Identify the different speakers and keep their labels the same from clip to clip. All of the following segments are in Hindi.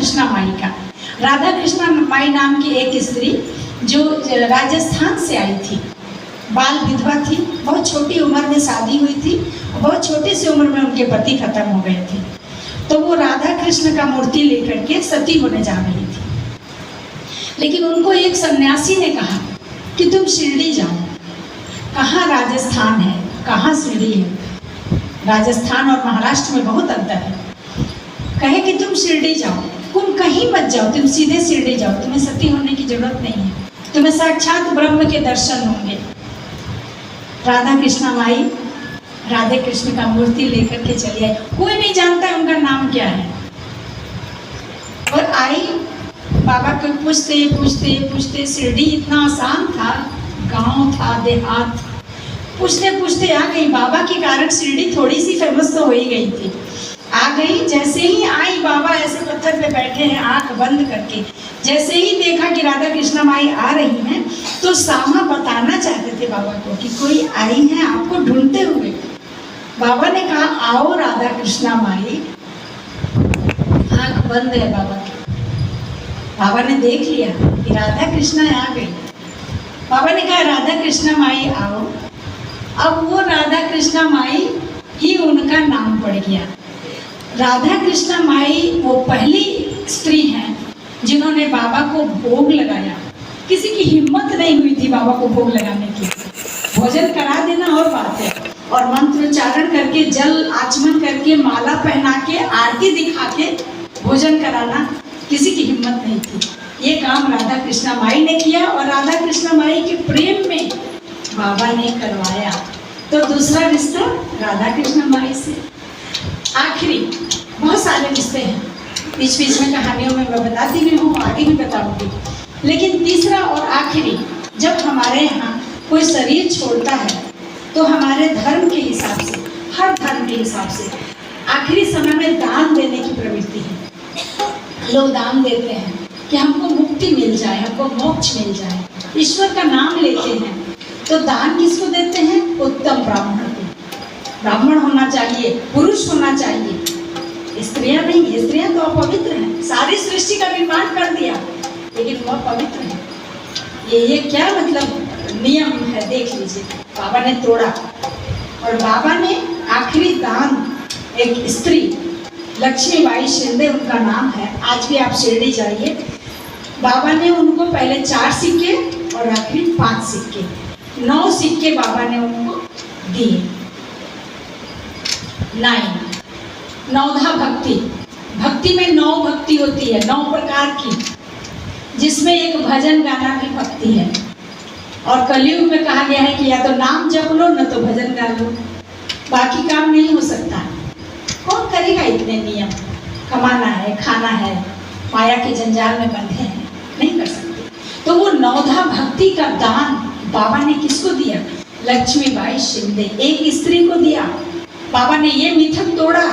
Speaker 1: कृष्णा माई का। राधा कृष्णा माई नाम की एक स्त्री जो राजस्थान से आई थी, बाल विधवा थी, बहुत छोटी उम्र में शादी हुई थी, बहुत छोटी सी उम्र में उनके पति खत्म हो गए थे। तो वो राधा कृष्ण का मूर्ति लेकर के सती होने जा रही थी। लेकिन उनको एक सन्यासी ने कहा कि तुम शिरडी जाओ। कहाँ राजस्थान है, कहाँ शिरडी है, राजस्थान और महाराष्ट्र में बहुत अंतर है। कहे कि तुम शिरडी जाओ, तुम कहीं मत जाओ, तुम सीधे शिरडी जाओ, तुम्हें सती होने की जरूरत नहीं है, तुम्हें साक्षात ब्रह्म के दर्शन होंगे। राधा कृष्णा माई राधे कृष्ण का मूर्ति लेकर के चली आई। कोई नहीं जानता है उनका नाम क्या है। और आई, बाबा को पूछते पूछते पूछते, शिरडी इतना आसान था, गांव था, देहात, पूछते पूछते आ गई। बाबा के कारण शिरडी थोड़ी सी फेमस तो हो ही गई थी। आ गई, जैसे ही आई, बाबा ऐसे पत्थर पे बैठे हैं आंख बंद करके। जैसे ही देखा कि राधा कृष्णा माई आ रही हैं, तो सामा बताना चाहते थे बाबा को कि कोई आई है आपको ढूंढते हुए। बाबा ने कहा आओ राधा कृष्णा माई, आंख बंद है बाबा की। बाबा ने देख लिया कि राधा कृष्णा आ गई। बाबा ने कहा राधा कृष्णा माई आओ। अब वो राधा कृष्णा माई ही उनका नाम पड़ गया। राधा कृष्णा माई वो पहली स्त्री हैं जिन्होंने बाबा को भोग लगाया। किसी की हिम्मत नहीं हुई थी बाबा को भोग लगाने की। भोजन करा देना और बात है, और मंत्रोच्चारण करके, जल आचमन करके, माला पहना के, आरती दिखा के भोजन कराना किसी की हिम्मत नहीं थी। ये काम राधा कृष्णा माई ने किया और राधा कृष्णा माई के प्रेम में बाबा ने करवाया। तो दूसरा रिश्ता राधा कृष्णा माई से। आखिरी बहुत सारे रिश्ते हैं, बीच बीच में कहानियों में मैं बताती भी हूँ, आगे भी बताऊंगी। लेकिन तीसरा और आखिरी, जब हमारे यहाँ कोई शरीर छोड़ता है तो हमारे धर्म के हिसाब से, हर धर्म के हिसाब से आखिरी समय में दान देने की प्रवृत्ति है। लोग दान देते हैं कि हमको मुक्ति मिल जाए, हमको मोक्ष मिल जाए, ईश्वर का नाम लेते हैं। तो दान किसको देते हैं? उत्तम ब्राह्मण को। ब्राह्मण होना चाहिए, पुरुष होना चाहिए, स्त्रियां नहीं। स्त्रियां तो अपवित्र हैं, सारी सृष्टि का निर्माण कर दिया लेकिन वह पवित्र है। ये क्या मतलब नियम है, देख लीजिए। बाबा ने तोड़ा, और बाबा ने आखिरी दान एक स्त्री, लक्ष्मीबाई शिंदे उनका नाम है, आज भी आप शिरडी जाइए, बाबा ने उनको पहले 4 सिक्के और आखिरी 5 सिक्के, 9 सिक्के बाबा ने उनको दिए। 9 नवधा भक्ति, भक्ति में 9 भक्ति होती है, 9 प्रकार की, जिसमें एक भजन गाना की भक्ति है। और कलयुग में कहा गया है कि या तो नाम जप लो, न तो भजन गा लो, बाकी काम नहीं हो सकता। कौन करेगा इतने नियम? कमाना है, खाना है, माया के जंजाल में बंधे हैं, नहीं कर सकते। तो वो नवधा भक्ति का दान बाबा ने किसको दिया? लक्ष्मीबाई शिंदे, एक स्त्री को दिया। बाबा ने ये मिथक तोड़ा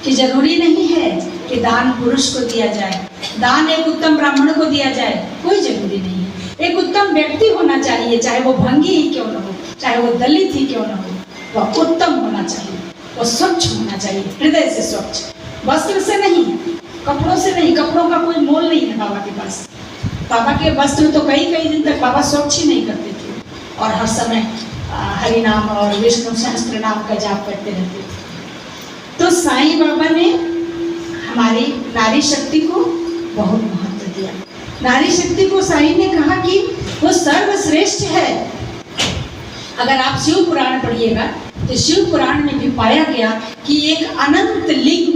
Speaker 1: कि जरूरी नहीं है कि दान पुरुष को दिया जाए, दान एक उत्तम ब्राह्मण को दिया जाए, कोई जरूरी नहीं है। एक उत्तम व्यक्ति होना चाहिए, चाहे वो भंगी ही क्यों न हो, चाहे वो दलित ही क्यों न हो, वह उत्तम होना चाहिए, वो स्वच्छ होना चाहिए, हृदय से स्वच्छ, वस्त्र से नहीं, कपड़ों से नहीं। कपड़ों का कोई मोल नहीं है बाबा के पास। बाबा के वस्त्र तो कई दिन तक बाबा स्वच्छ ही नहीं करते थे, और हर समय हरि नाम और विष्णु सहस्त्र नाम का जाप करते रहते थे। तो साईं बाबा ने हमारी नारी शक्ति को बहुत महत्व दिया। नारी शक्ति को साईं ने कहा कि वो सर्वश्रेष्ठ है। अगर आप शिव पुराण पढ़िएगा तो शिव पुराण में भी पाया गया कि एक अनंत लिंग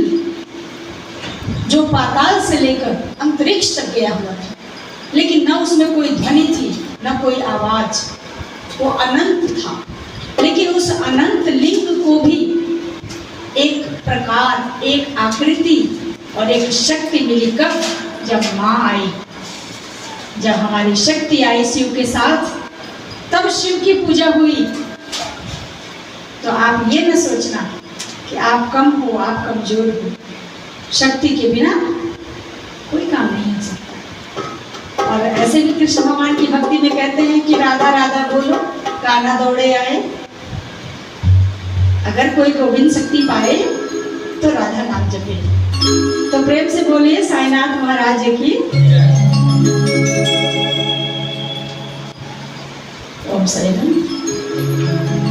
Speaker 1: जो पाताल से लेकर अंतरिक्ष तक गया हुआ था, लेकिन न उसमें कोई ध्वनि थी, न कोई आवाज, वो अनंत था। लेकिन उस अनंत लिंग को भी एक प्रकार, एक आकृति और एक शक्ति मिली। कब? जब माँ आई, जब हमारी शक्ति आई शिव के साथ, तब शिव की पूजा हुई। तो आप ये न सोचना कि आप कम हो, आप कमजोर हो। शक्ति के बिना कोई काम नहीं हो सकता। और ऐसे भी कृष्ण भगवान की भक्ति में कहते हैं कि राधा राधा बोलो, कान्हा दौड़े आए। अगर कोई गोविंद शक्ति पाए तो राधा नाम जपे। तो प्रेम से बोलिए साईनाथ महाराज की। ओम साईनाथ।